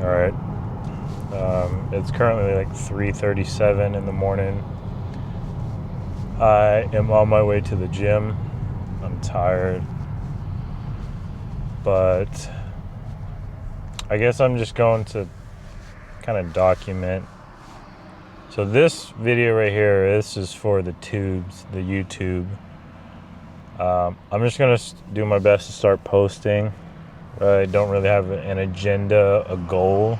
All right. It's currently like 3:37 in the morning. I am on my way to the gym. I'm tired, but I guess I'm just going to kind of document. So this video right here, this is for the tubes, the YouTube. I'm just gonna do my best to start posting. I don't really have an agenda, a goal.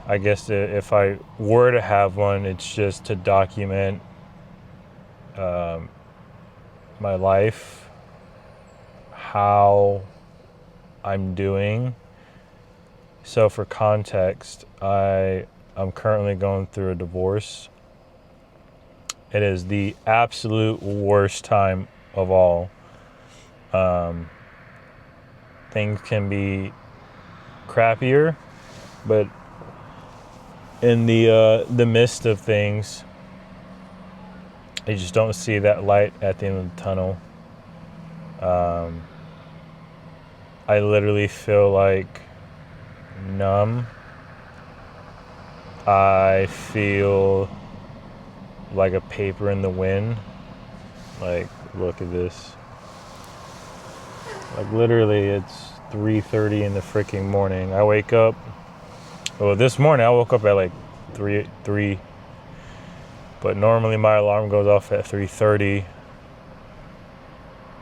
I guess if I were to have one, it's just to document my life, how I'm doing. So for context, I'm currently going through a divorce. It is the absolute worst time of all. Things can be crappier, but in the midst of things, you just don't see that light at the end of the tunnel. I literally feel like numb. I feel like a paper in the wind. Like, look at this. Like, literally, it's 3:30 in the freaking morning. I wake up. Well, this morning I woke up at like 3, but normally my alarm goes off at 3:30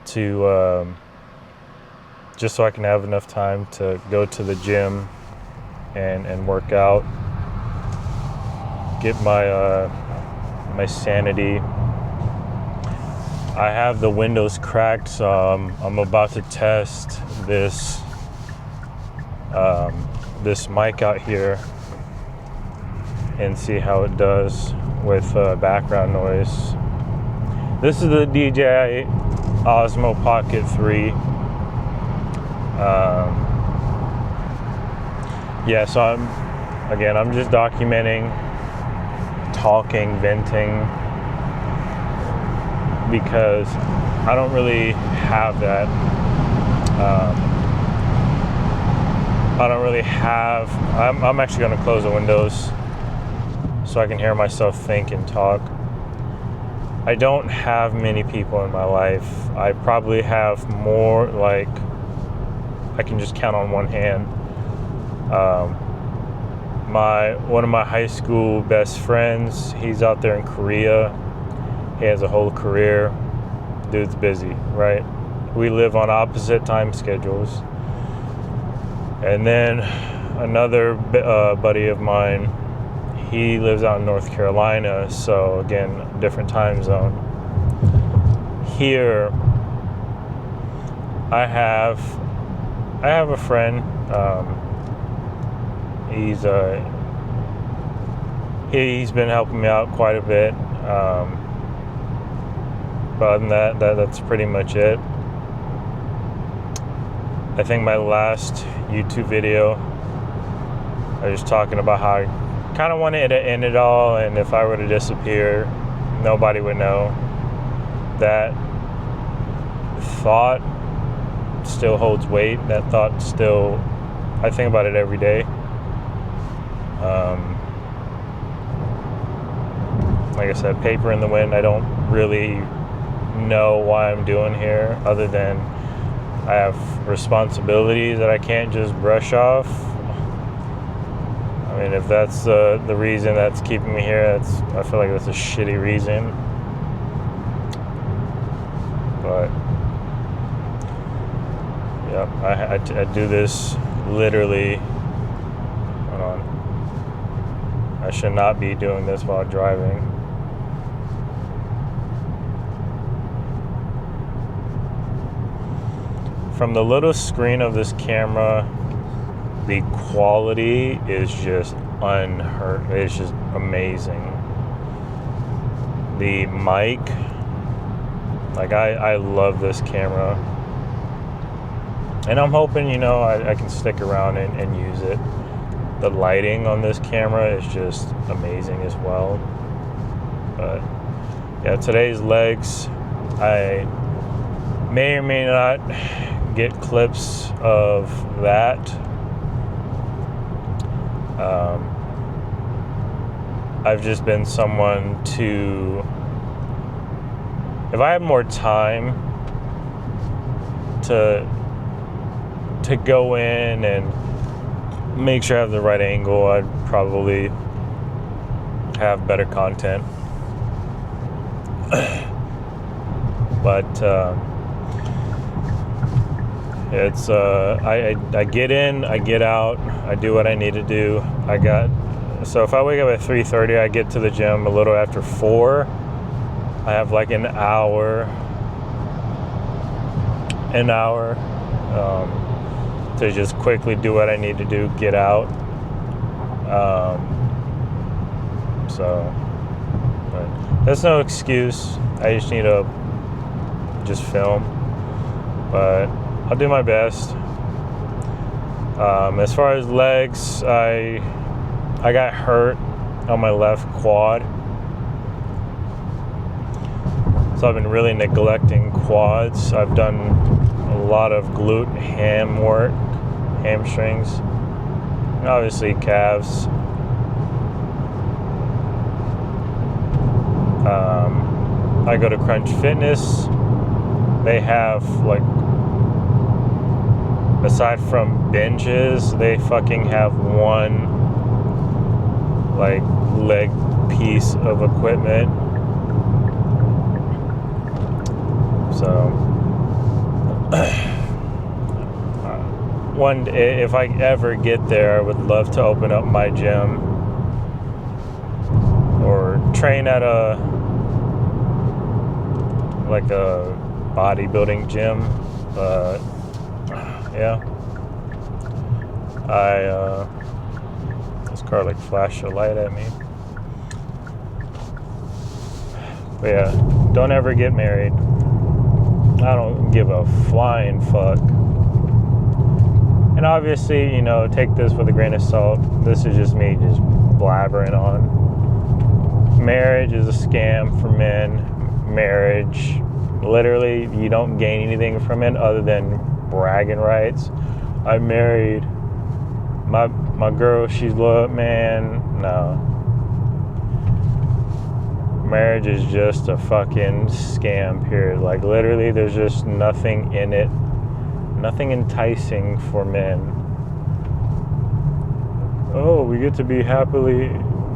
to just so I can have enough time to go to the gym and work out, get my sanity. I have the windows cracked, so I'm about to test this mic out here and see how it does with background noise. This is the DJI Osmo Pocket 3. So I'm just documenting, talking, venting, because I don't really have that. I'm actually going to close the windows so I can hear myself think and talk. I don't have many people in my life. I probably have more, like, I can just count on one hand. One of my high school best friends, he's out there in Korea. He has a whole career. Dude's busy, right? We live on opposite time schedules. And then another buddy of mine, he lives out in North Carolina, so again, different time zone. Here, I have a friend. He's been helping me out quite a bit. But other than that's pretty much it. I think my last YouTube video, I was talking about how I kind of wanted to end it all, and if I were to disappear, nobody would know. That thought still holds weight. That thought still, I think about it every day. Like I said, paper in the wind. I don't really know why I'm doing here, other than I have responsibilities that I can't just brush off. I mean, if that's the reason that's keeping me here, I feel like that's a shitty reason. But yeah, I do this literally. Hold on. I should not be doing this while driving. From the little screen of this camera, the quality is just unheard. It's just amazing. The mic, like I love this camera. And I'm hoping, I can stick around and use it. The lighting on this camera is just amazing as well. But yeah, today's legs, I may or may not get clips of that. I've just been someone to, if I had more time to go in and make sure I have the right angle, I'd probably have better content. But it's I get in, I get out, I do what I need to do. So if I wake up at 3:30, I get to the gym a little after 4. I have like an hour to just quickly do what I need to do, get out. But that's no excuse. I just need to just film. But I'll do my best. As far as legs, I got hurt on my left quad. So I've been really neglecting quads. I've done a lot of glute ham work, hamstrings, and obviously calves. I go to Crunch Fitness. They have, like, aside from benches, they fucking have one, like, leg piece of equipment. So one day, if I ever get there, I would love to open up my gym or train at a bodybuilding gym. But yeah, this car like flashed a light at me. But yeah, don't ever get married. I don't give a flying fuck. And obviously, take this with a grain of salt. This is just me just blabbering on. Marriage is a scam for men. Marriage, literally, you don't gain anything from it other than bragging rights. I married my girl, she's loyal, man. No. Marriage is just a fucking scam, period. Like, literally, there's just nothing in it. Nothing enticing for men. Oh, we get to be happily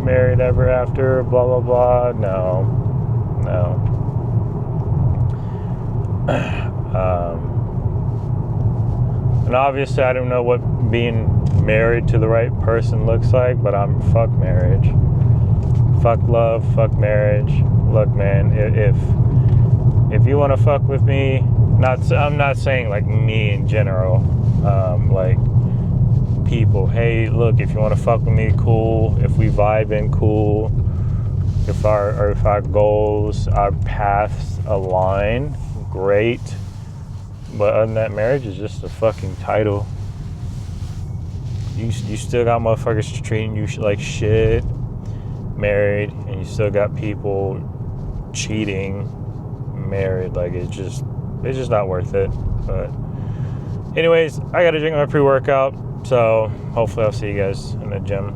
married ever after, blah, blah, blah. No. And obviously, I don't know what being married to the right person looks like, but I'm fuck marriage. Fuck love, fuck marriage. Look, man, if you want to fuck with me, I'm not saying like me in general, like people. Hey, look, if you want to fuck with me, cool. If we vibe in, cool. If our goals, our paths align, great. But other than that, marriage is just a fucking title. You still got motherfuckers treating you like shit, married, and you still got people cheating, married. Like, it's just not worth it. But anyways, I gotta drink my pre-workout, so hopefully I'll see you guys in the gym.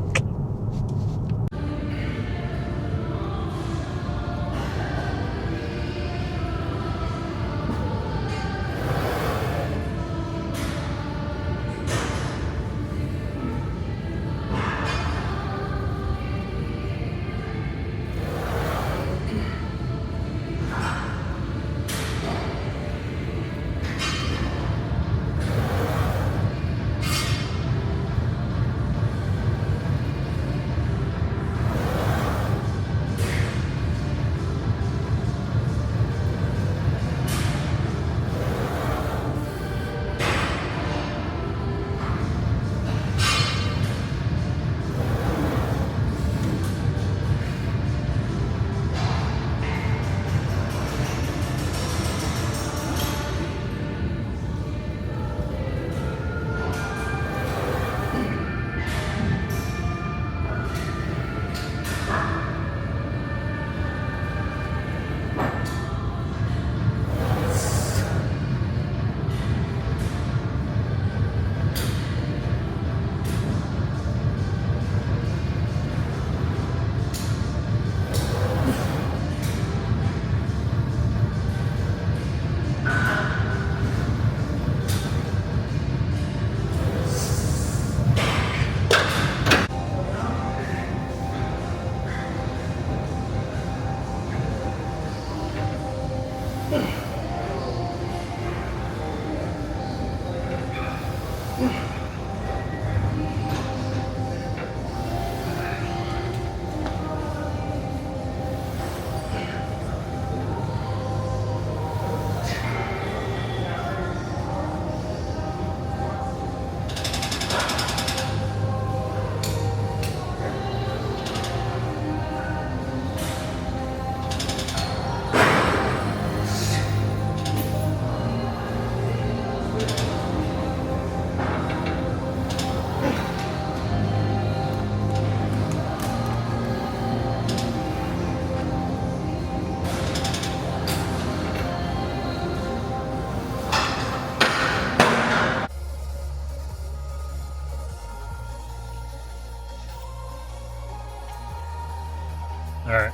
All right.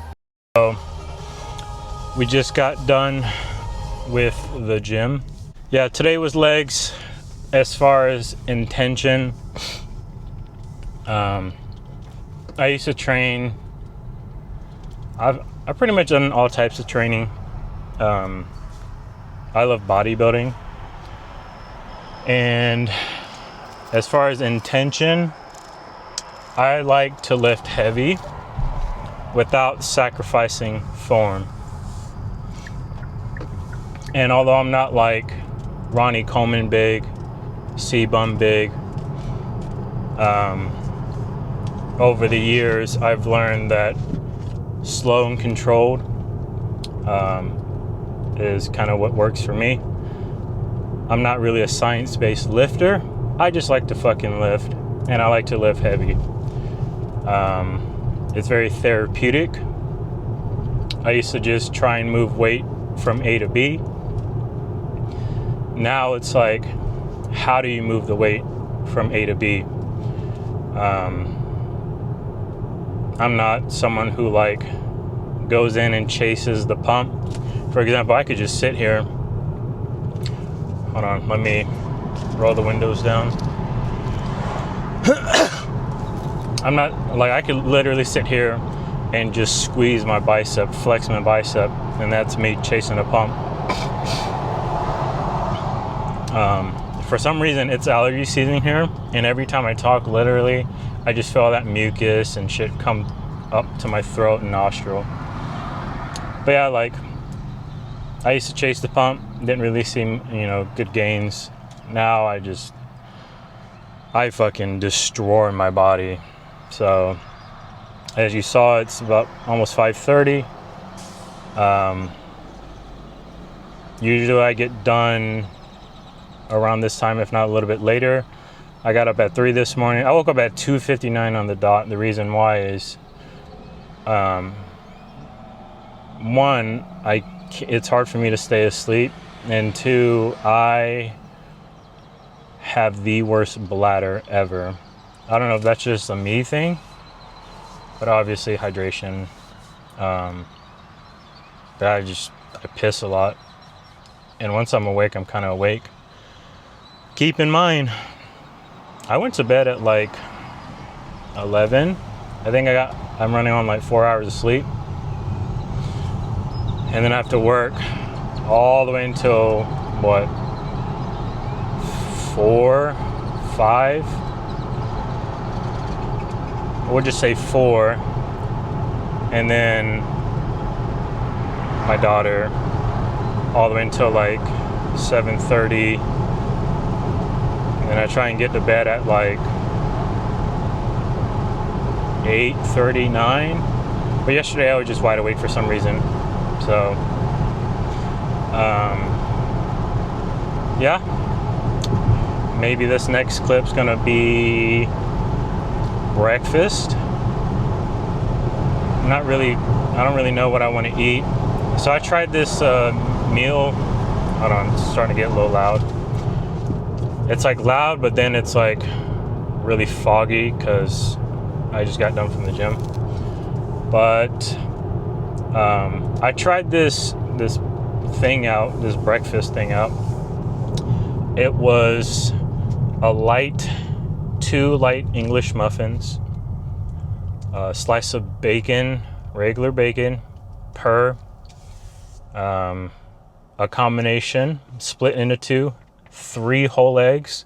So we just got done with the gym. Yeah, today was legs. As far as intention, I used to train. I've pretty much done all types of training. I love bodybuilding, and as far as intention, I like to lift heavy without sacrificing form. And although I'm not like Ronnie Coleman big, C-Bum big, over the years I've learned that slow and controlled is kind of what works for me. I'm not really a science-based lifter. I just like to fucking lift, and I like to lift heavy. It's very therapeutic. I used to just try and move weight from A to B. Now it's like, how do you move the weight from A to B? I'm not someone who like goes in and chases the pump. For example, I could just sit here. Hold on, let me roll the windows down. I'm not like, I could literally sit here and just squeeze my bicep, flex my bicep, and that's me chasing a pump. For some reason, it's allergy season here, and every time I talk, literally, I just feel all that mucus and shit come up to my throat and nostril. But yeah, like, I used to chase the pump, didn't really see, good gains. Now I fucking destroy my body. So, as you saw, it's about almost 5:30. Usually I get done around this time, if not a little bit later. I got up at 3 this morning. I woke up at 2:59 on the dot. The reason why is, one, it's hard for me to stay asleep, and two, I have the worst bladder ever. I don't know if that's just a me thing, but obviously hydration. But I piss a lot, and once I'm awake, I'm kind of awake. Keep in mind, I went to bed at like 11. I think I'm running on like 4 hours of sleep. And then I have to work all the way until, 4, 5? We'll just say 4. And then my daughter all the way until like 7:30. And I try and get to bed at like 8:39. But yesterday I was just wide awake for some reason. So, yeah. Maybe this next clip's gonna be breakfast. I don't really know what I want to eat. So I tried this meal. Hold on, it's starting to get a little loud. It's like loud, but then it's like really foggy because I just got done from the gym. But I tried this thing out, this breakfast thing out. It was two light English muffins, a slice of bacon, regular bacon, a combination split into two, 3 whole eggs,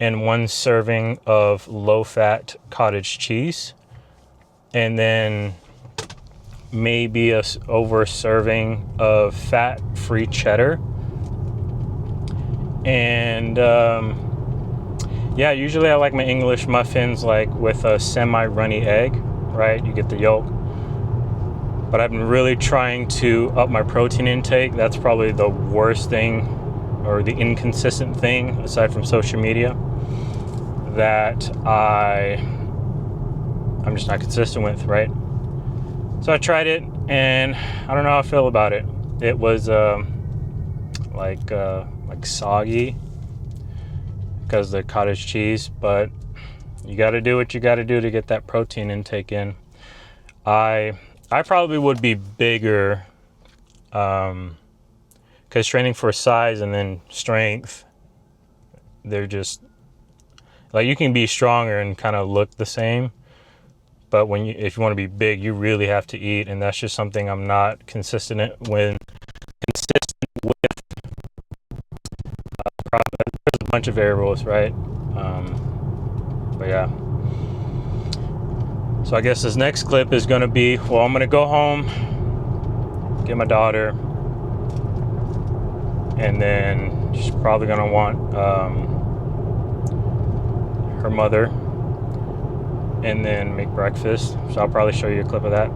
and 1 serving of low-fat cottage cheese, and then maybe over serving of fat-free cheddar. And yeah, usually I like my English muffins like with a semi-runny egg, right? You get the yolk. But I've been really trying to up my protein intake. That's probably the worst thing, or the inconsistent thing, aside from social media, that I'm just not consistent with, right? So I tried it, and I don't know how I feel about it. It was like soggy because of the cottage cheese, but you got to do what you got to do to get that protein intake in. I I probably would be bigger, because training for size and then strength, they're just like, you can be stronger and kind of look the same, but if you want to be big, you really have to eat, and that's just something I'm not consistent with. There's a bunch of variables, right? But yeah. So I guess this next clip is gonna be, well, I'm gonna go home, get my daughter, and then she's probably gonna want her mother, and then make breakfast. So I'll probably show you a clip of that.